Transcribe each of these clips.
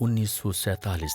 1947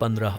15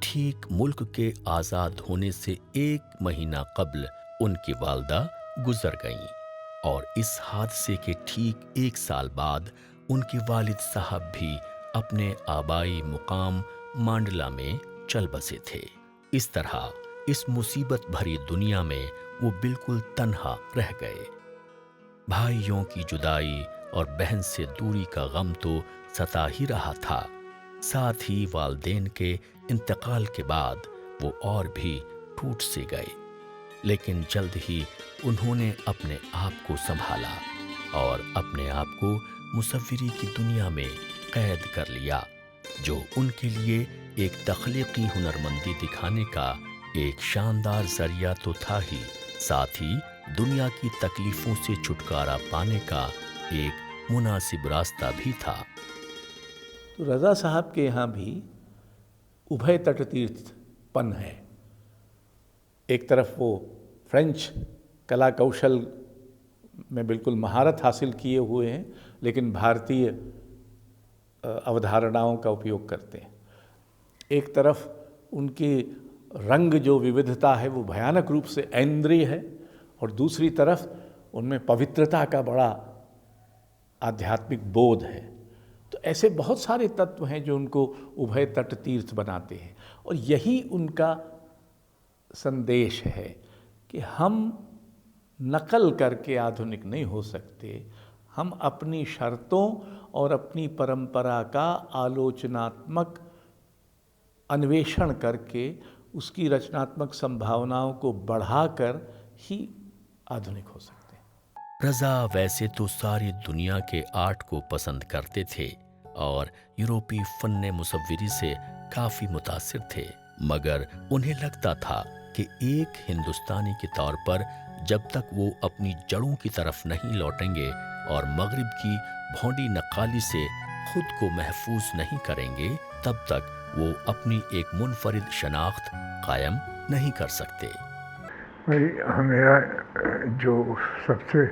ٹھیک ملک کے آزاد ہونے سے 1 مہینہ قبل ان کی والدہ گزر گئیں اور اس حادثے کے ٹھیک 1 سال بعد ان کے والد صاحب بھی اپنے آبائی مقام مانڈلا میں چل بسے تھے۔ اس طرح اس مصیبت بھری دنیا میں وہ بالکل تنہا رہ گئے۔ بھائیوں کی جدائی اور بہن سے دوری کا غم تو ستا ہی رہا تھا، ساتھ ہی والدین کے انتقال کے بعد وہ اور بھی ٹوٹ سے گئے، لیکن جلد ہی انہوں نے اپنے آپ کو سنبھالا اور اپنے آپ کو مصوری کی دنیا میں قید کر لیا، جو ان کے لیے ایک تخلیقی ہنرمندی دکھانے کا ایک شاندار ذریعہ تو تھا ہی، ساتھ ہی دنیا کی تکلیفوں سے چھٹکارا پانے کا ایک مناسب راستہ بھی تھا۔ تو رضا صاحب کے یہاں بھی ابھے تٹ تیرتھ پن ہے۔ ایک طرف وہ فرینچ کلا کوشل میں بالکل مہارت حاصل کیے ہوئے ہیں، لیکن بھارتیہ اودھارناؤں کا اپیوگ کرتے ہیں۔ ایک طرف ان کی رنگ جو وودھتا ہے وہ بھیانک روپ سے ایندری ہے، اور دوسری طرف ان میں پوترتا کا بڑا آدھیاتمک بودھ ہے۔ تو ایسے بہت سارے تتو ہیں جو ان کو ابھے تٹ تیرتھ بناتے ہیں، اور یہی ان کا سندیش ہے کہ ہم نقل کر کے آدھنک نہیں ہو سکتے، ہم اپنی شرطوں اور اپنی پرمپرا کا آلوچناتمک انویشن کر کے اس کی رچناتمک سمبھاوناؤں کو بڑھا کر ہی آدھنک ہو سکتے ہیں۔ رضا ویسے تو ساری دنیا کے آرٹ کو پسند کرتے تھے اور یورپی فن مصوری سے کافی متاثر تھے، مگر انہیں لگتا تھا کہ ایک ہندوستانی کے طور پر جب تک وہ اپنی جڑوں کی طرف نہیں لوٹیں گے اور مغرب کی بھونڈی نقالی سے خود کو محفوظ نہیں کریں گے، تب تک وہ اپنی ایک منفرد شناخت قائم نہیں کر سکتے۔ میرا جو سب سے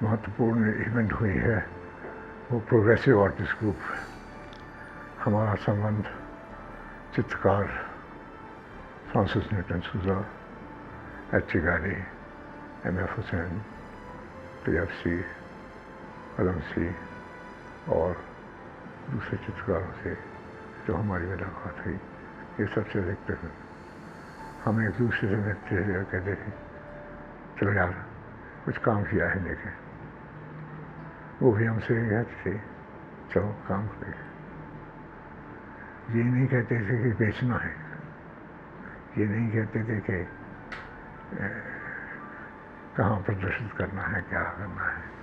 مہتوپورن ایونٹ ہوئی ہے وہ پروگریسو آرٹسٹ گروپ۔ ہمارا سمبندھ چترکار فرانسس نیوٹن سوزا، ایچ گالی، ایم ایف حسین، ٹی ایف سی، قلم سی اور دوسرے چترکاروں سے جو ہماری ملاقات ہوئی، یہ سب سے دیکھتے ہیں ہم ایک دوسرے سے ملتے تھے اور کہتے تھے چلو یار کچھ کام کیا ہے دیکھیں، وہ بھی ہم سے کہتے تھے چلو کام کریں۔ یہ نہیں کہتے تھے کہ بیچنا ہے، یہ نہیں کہتے تھے کہ کہاں پردرشت کرنا ہے، کیا کرنا ہے۔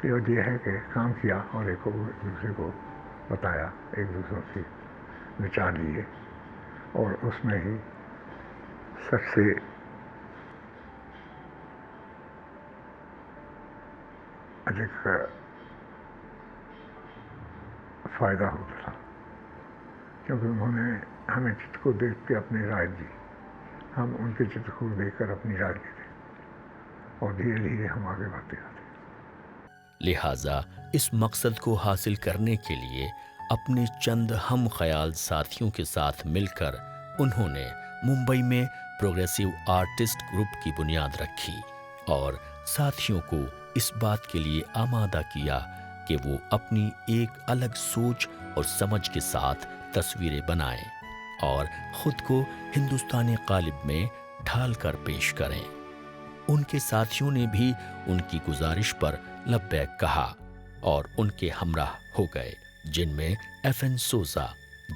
کیوت یہ ہے کہ کام کیا اور ایک دوسرے کو بتایا، ایک دوسرے سے وچار لیے، اور اس میں ہی سب سے ادھک فائدہ ہوتا تھا، کیونکہ انہوں نے ہمیں چتر کو دیکھ کے اپنی رائے دی، ہم ان کے چتر کو دیکھ کر اپنی رائے دیتے، اور دھیرے دھیرے ہم آگے بڑھتے جاتے۔ لہٰذا اس مقصد کو حاصل کرنے کے لیے اپنے چند ہم خیال ساتھیوں کے ساتھ مل کر انہوں نے ممبئی میں پروگریسو آرٹسٹ گروپ کی بنیاد رکھی اور ساتھیوں کو اس بات کے لیے آمادہ کیا کہ وہ اپنی ایک الگ سوچ اور سمجھ کے ساتھ تصویریں بنائیں اور خود کو ہندوستانی قالب میں ڈھال کر پیش کریں۔ ان کے ساتھیوں نے بھی ان کی گزارش پر لبیک کہا اور ان کے ہمراہ ہو گئے، جن میں ایف این سوزا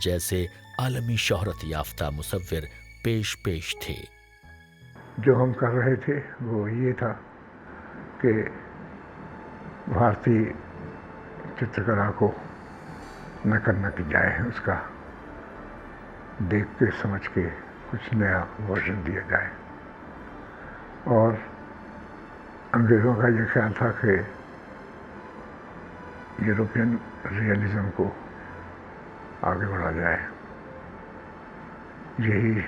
جیسے عالمی شہرت یافتہ مصور پیش تھے۔ جو ہم کر رہے تھے وہ یہ تھا کہ بھارتی چترکلا کو نقل نہ کی جائے، اس کا دیکھ کے سمجھ کے کچھ نیا ورژن دیا جائے، اور انگریزوں کا یہ خیال تھا کہ یورپین ریئلزم کو آگے بڑھا جائے۔ یہی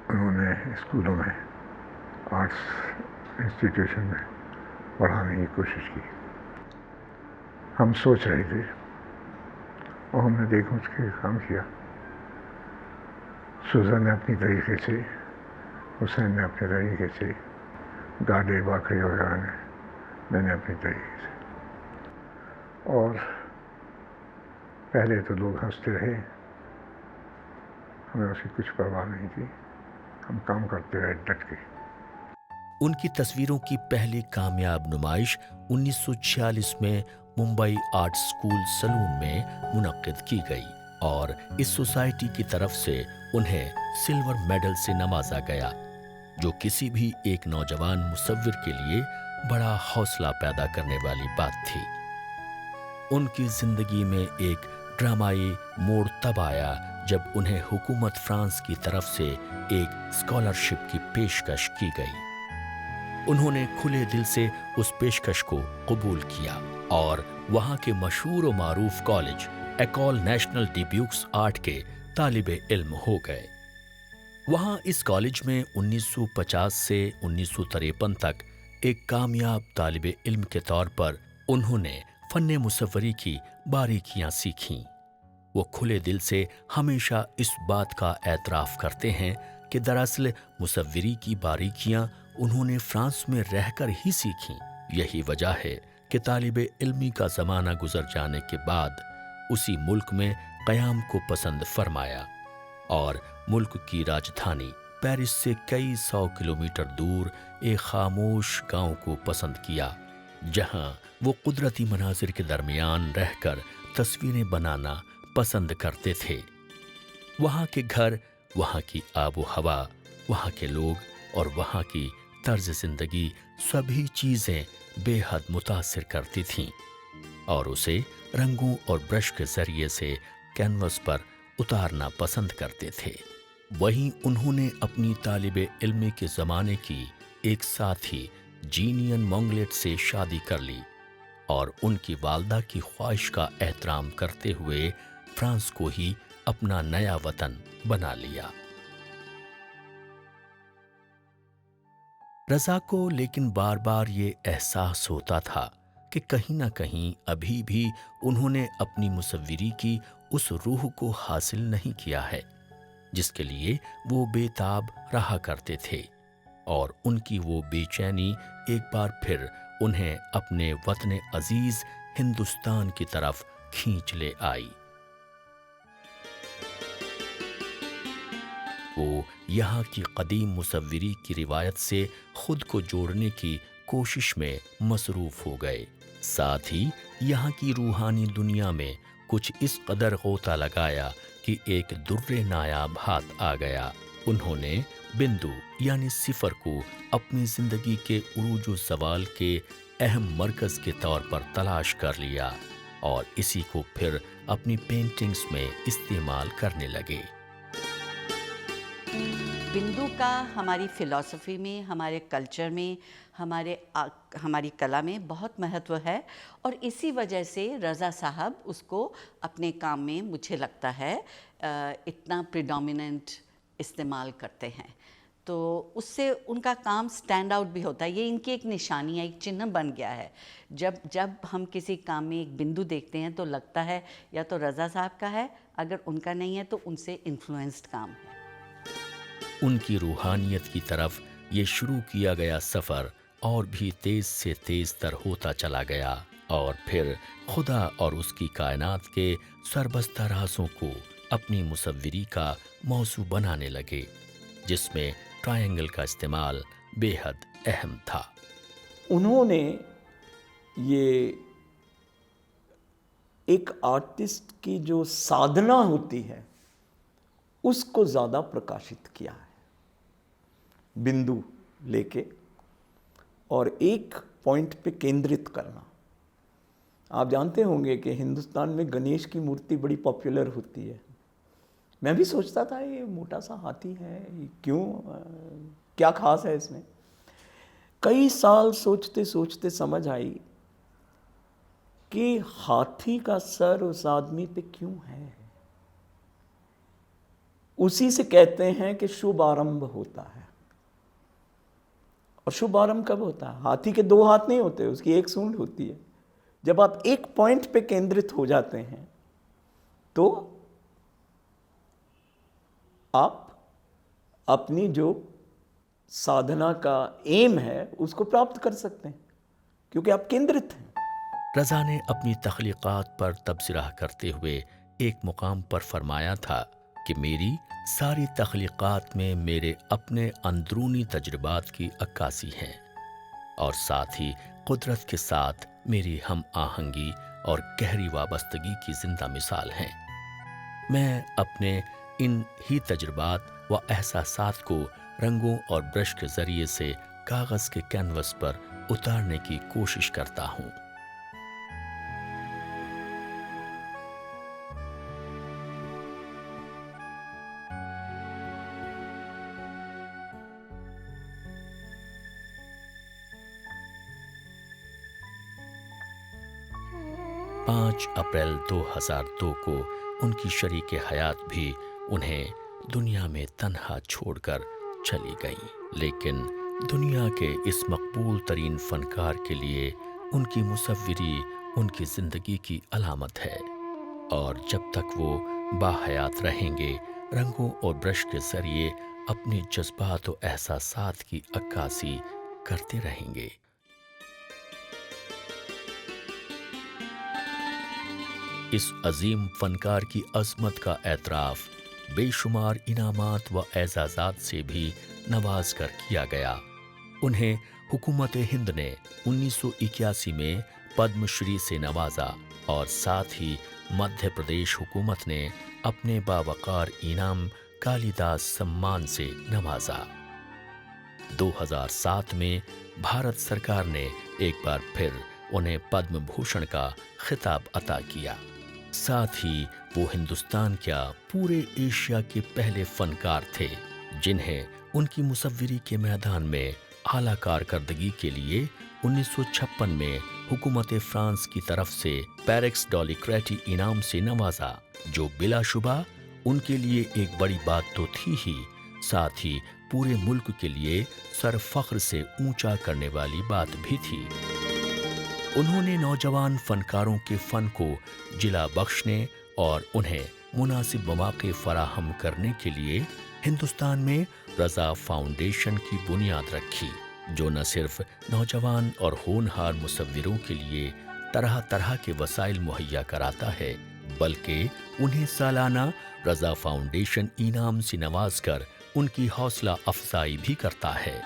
انہوں نے اسکولوں میں، آرٹس انسٹیٹیوشن میں پڑھانے کی کوشش کی۔ ہم سوچ رہے تھے اور ہم نے دیکھ اس کے کام کیا. سوزن نے اپنی طریقے سے، حسین نے اپنے طریقے سے، گاڈے باقی وغیرہ نے، میں نے اپنی طریقے سے. اور پہلے تو لوگ ہنستے رہے، ہمیں اس کی کچھ پرواہ نہیں تھی، ہم کام کرتے رہے ڈٹ کے. ان کی تصویروں کی پہلی کامیاب نمائش 1946 میں ممبئی آرٹ اسکول سلون میں منعقد کی گئی اور اس سوسائٹی کی طرف سے انہیں سلور میڈل سے نوازا گیا، جو کسی بھی ایک نوجوان مصور کے لیے بڑا حوصلہ پیدا کرنے والی بات تھی. ان کی زندگی میں ایک ڈرامائی موڑ تب آیا جب انہیں حکومت فرانس کی طرف سے ایک اسکالرشپ کی پیشکش کی گئی. انہوں نے کھلے دل سے اس پیشکش کو قبول کیا اور وہاں کے مشہور و معروف college École Nationale des Beaux Arts کے طالب علم ہو گئے. وہاں اس کالج میں 1950 سے 1953 تک ایک کامیاب طالب علم کے طور پر انہوں نے فن مصوری کی باریکیاں سیکھیں. وہ کھلے دل سے ہمیشہ اس بات کا اعتراف کرتے ہیں کہ دراصل مصوری کی باریکیاں انہوں نے فرانس میں رہ کر ہی سیکھیں. یہی وجہ ہے کہ طالب علمی کا زمانہ گزر جانے کے بعد اسی ملک میں قیام کو پسند فرمایا اور ملک کی راجدھانی پیرس سے کئی 100 کلومیٹر دور ایک خاموش گاؤں کو پسند کیا، جہاں وہ قدرتی مناظر کے درمیان رہ کر تصویریں بنانا پسند کرتے تھے. وہاں کے گھر، وہاں کی آب و ہوا، وہاں کے لوگ اور وہاں کی طرز زندگی سبھی چیزیں بے حد متاثر کرتی تھیں اور اسے رنگوں اور برش کے ذریعے سے کینوس پر اتارنا پسند کرتے تھے. وہیں انہوں نے اپنی طالب علمی کے زمانے کی ایک ساتھی جینین مونگلیٹ سے شادی کر لی اور ان کی والدہ کی خواہش کا احترام کرتے ہوئے فرانس کو ہی اپنا نیا وطن بنا لیا. رضا کو لیکن بار بار یہ احساس ہوتا تھا کہ کہیں نہ کہیں ابھی بھی انہوں نے اپنی مصوری کی اس روح کو حاصل نہیں کیا ہے جس کے لیے وہ بے تاب رہا کرتے تھے، اور ان کی وہ بے چینی ایک بار پھر انہیں اپنے وطن عزیز ہندوستان کی طرف کھینچ لے آئی. وہ یہاں کی قدیم مصوری کی روایت سے خود کو جوڑنے کی کوشش میں مصروف ہو گئے. ساتھ ہی یہاں کی روحانی دنیا میں کچھ اس قدر غوطہ لگایا کہ ایک در نایاب ہاتھ آ گیا. انہوں نے بندو یعنی صفر کو اپنی زندگی کے عروج و زوال کے اہم مرکز کے طور پر تلاش کر لیا اور اسی کو پھر اپنی پینٹنگز میں استعمال کرنے لگے. بندو کا ہماری فلسفی میں، ہمارے کلچر میں، ہماری کلا میں بہت مہتو ہے، اور اسی وجہ سے رضا صاحب اس کو اپنے کام میں مجھے لگتا ہے اتنا پریڈومیننٹ استعمال کرتے ہیں. تو اس سے ان کا کام سٹینڈ آؤٹ بھی ہوتا ہے. یہ ان کی ایک نشانی ہے، ایک چنہ بن گیا ہے. جب ہم کسی کام میں ایک بندو دیکھتے ہیں تو لگتا ہے یا تو رضا صاحب کا ہے، اگر ان کا نہیں ہے تو ان سے انفلوئنسڈ کام ہے. ان کی روحانیت کی طرف یہ شروع کیا گیا سفر اور بھی تیز سے تیز تر ہوتا چلا گیا، اور پھر خدا اور اس کی کائنات کے سربستہ رازوں کو اپنی مصوری کا موضوع بنانے لگے، جس میں ٹرائنگل کا استعمال بے حد اہم تھا. انہوں نے یہ ایک آرٹسٹ کی جو سادھنا ہوتی ہے اس کو زیادہ پرکاشت کیا ہے، بندو لے کے اور ایک پوائنٹ پہ کیندرت کرنا. آپ جانتے ہوں گے کہ ہندوستان میں گنیش کی مورتی بڑی پاپولر ہوتی ہے. میں بھی سوچتا تھا یہ موٹا سا ہاتھی ہے، کیوں، کیا خاص ہے اس میں. کئی سال سوچتے سوچتے سمجھ آئی کہ ہاتھی کا سر اس آدمی پہ کیوں ہے. اسی سے کہتے ہیں کہ شبھ آرمبھ ہوتا ہے. اور شبھ آرمبھ کب ہوتا ہے؟ ہاتھی کے 2 ہاتھ نہیں ہوتے، اس کی ایک سونڈ ہوتی ہے. جب آپ ایک پوائنٹ پہ کیندرت ہو جاتے ہیں تو آپ اپنی جو سادھنا کا ایم ہے اس کو پراپت کر سکتے ہیں، کیونکہ آپ کیندرت ہیں۔ رضا نے اپنی تخلیقات پر تبصرہ کرتے ہوئے ایک مقام پر فرمایا تھا کہ میری ساری تخلیقات میں میرے اپنے اندرونی تجربات کی عکاسی ہے اور ساتھ ہی قدرت کے ساتھ میری ہم آہنگی اور گہری وابستگی کی زندہ مثال ہیں۔ میں اپنے ان ہی تجربات و احساسات کو رنگوں اور برش کے ذریعے سے کاغذ کے کینوس پر اتارنے کی کوشش کرتا ہوں۔ 5 اپریل 2002 کو ان کی شریک حیات بھی انہیں دنیا میں تنہا چھوڑ کر چلی گئیں، لیکن دنیا کے اس مقبول ترین فنکار کے لیے ان کی مصوری ان کی زندگی کی علامت ہے، اور جب تک وہ باحیات رہیں گے رنگوں اور برش کے ذریعے اپنے جذبات و احساسات کی عکاسی کرتے رہیں گے۔ اس عظیم فنکار کی عظمت کا اعتراف بے شمار انعامات و اعزازات سے بھی نواز کر کیا گیا۔ انہیں حکومت ہند نے 1981 میں پدم شری سے نوازا اور ساتھ ہی مدھیہ پردیش حکومت نے اپنے باوقار انعام کالی داس سمان سے نوازا۔ 2007 میں بھارت سرکار نے ایک بار پھر انہیں پدم بھوشن کا خطاب عطا کیا۔ ساتھ ہی وہ ہندوستان کیا پورے ایشیا کے پہلے فنکار تھے جنہیں ان کی مصوری کے میدان میں اعلیٰ کارکردگی کے لیے 1956 میں حکومت فرانس کی طرف سے پیرکس ڈالیکریٹی انعام سے نوازا، جو بلا شبہ ان کے لیے ایک بڑی بات تو تھی ہی، ساتھ ہی پورے ملک کے لیے سر فخر سے اونچا کرنے والی بات بھی تھی۔ انہوں نے نوجوان فنکاروں کے فن کو جلا بخشنے اور انہیں مناسب مواقع فراہم کرنے کے لیے ہندوستان میں رضا فاؤنڈیشن کی بنیاد رکھی، جو نہ صرف نوجوان اور ہونہار مصوروں کے لیے طرح طرح کے وسائل مہیا کراتا ہے، بلکہ انہیں سالانہ رضا فاؤنڈیشن انعام سے نواز کر ان کی حوصلہ افزائی بھی کرتا ہے۔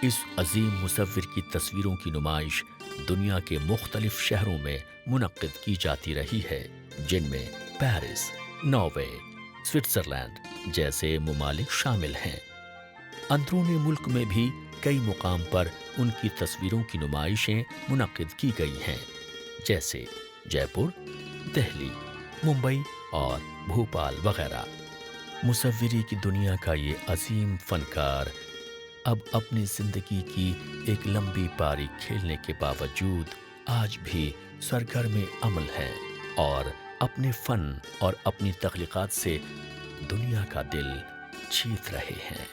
اس عظیم مصور کی تصویروں کی نمائش دنیا کے مختلف شہروں میں منعقد کی جاتی رہی ہے، جن میں پیرس، ناروے، سوئٹزرلینڈ جیسے ممالک شامل ہیں۔ اندرون ملک میں بھی کئی مقام پر ان کی تصویروں کی نمائشیں منعقد کی گئی ہیں، جیسے جے پور، دہلی، ممبئی اور بھوپال وغیرہ۔ مصوری کی دنیا کا یہ عظیم فنکار اب اپنی زندگی کی ایک لمبی پاری کھیلنے کے باوجود آج بھی سرگرم عمل ہے اور اپنے فن اور اپنی تخلیقات سے دنیا کا دل جیت رہے ہیں۔